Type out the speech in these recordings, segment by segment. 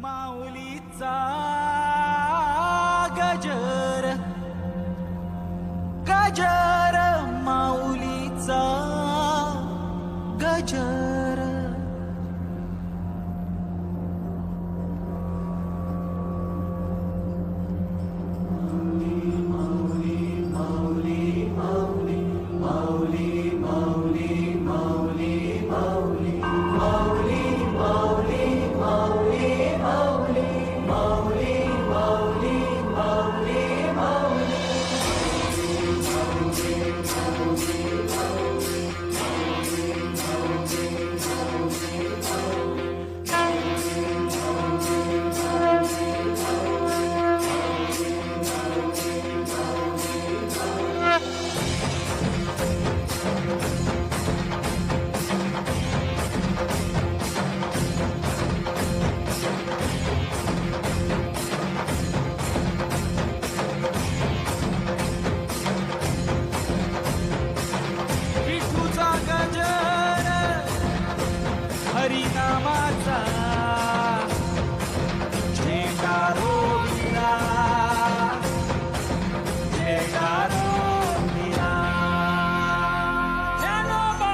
माऊलीचा गजर गजर माऊलीचा गजर विठूचा गजर हरिनामाचा झेंडा रोविला झेंडा रोविला ज्ञानोबा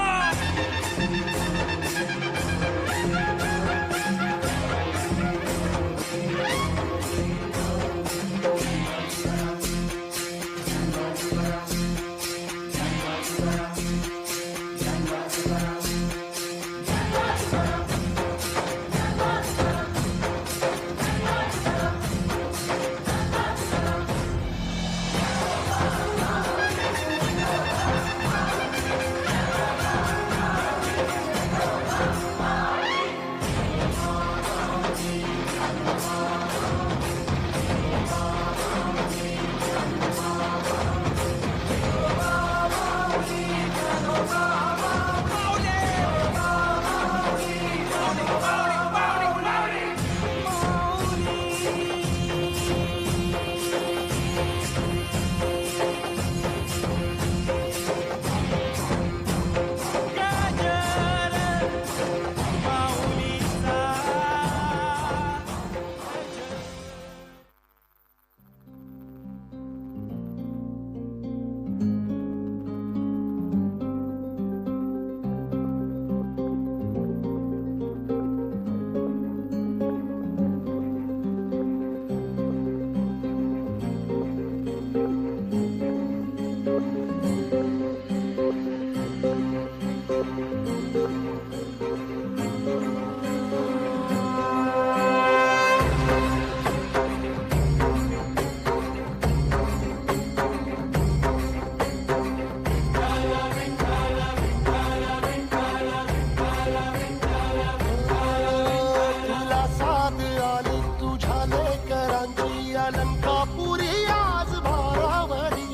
तुला साथ आली तुझ्या लेकरांची अलंकापुरी आज भारावरी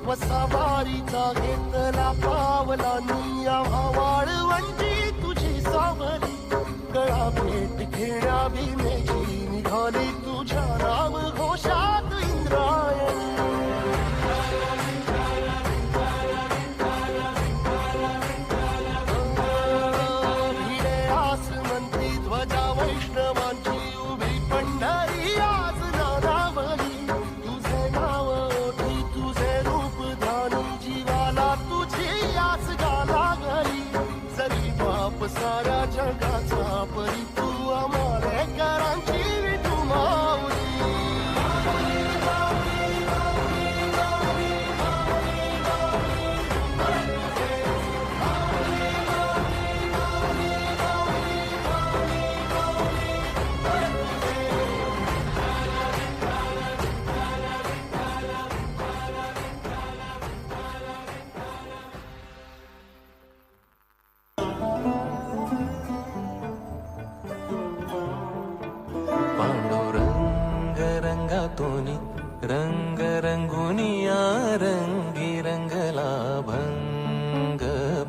वसावारीचा घेतला पावलांनी आम्हा वाळवंटी तुझी सावली गळा भेट घेण्या भीमेची निघाली तुझ्या राम घोषात इंद्रायणी भिडे आसमंती ध्वजा वैष्णवांची उभी पंढरी आज नानावली तुझे नाव ओठी तुझे रूप ध्यानी जीवाला तुझी आस गाला गली जरी बाप साऱ्या जगाचा परी तू आम्हाला करांची विठू माऊली पांडुरंग रंगातूनी रंग रंगुनिया रंगी रंगला भंग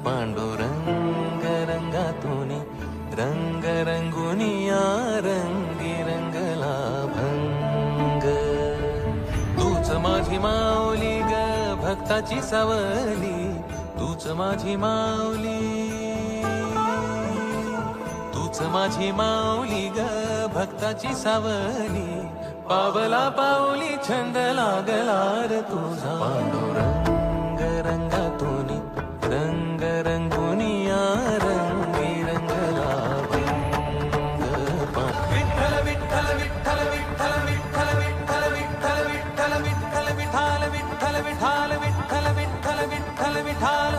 पांडुरंग रंगातूनी रंग रंगुनिया रंगी रंगला भंग तूच माझी माऊली ग भक्ताची सावली तूच माझी माऊली तूच माझी माऊली ग भक्ताची सावली पावला पाऊली छंद लागला रे तुझा पांडुरंग रंगातून रंग रंगुनिया रंगी रंगला भंग विठ्ठल विठ्ठल विठ्ठल विठ्ठल विठ्ठल विठ्ठल विठ्ठल विठ्ठल विठ्ठल विठ्ठल विठ्ठल विठ्ठल विठ्ठल विठ्ठल विठ्ठल विठ्ठल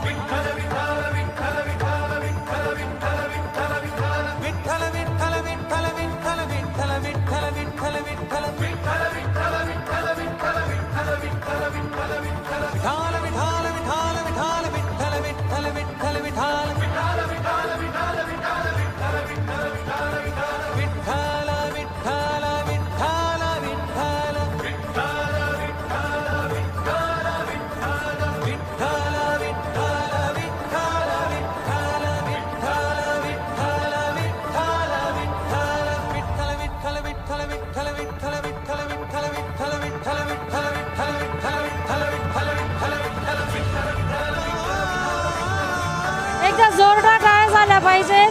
एकदा जोरदार टाळ्या झाल्या पाहिजे.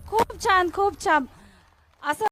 खूप छान खूप छान.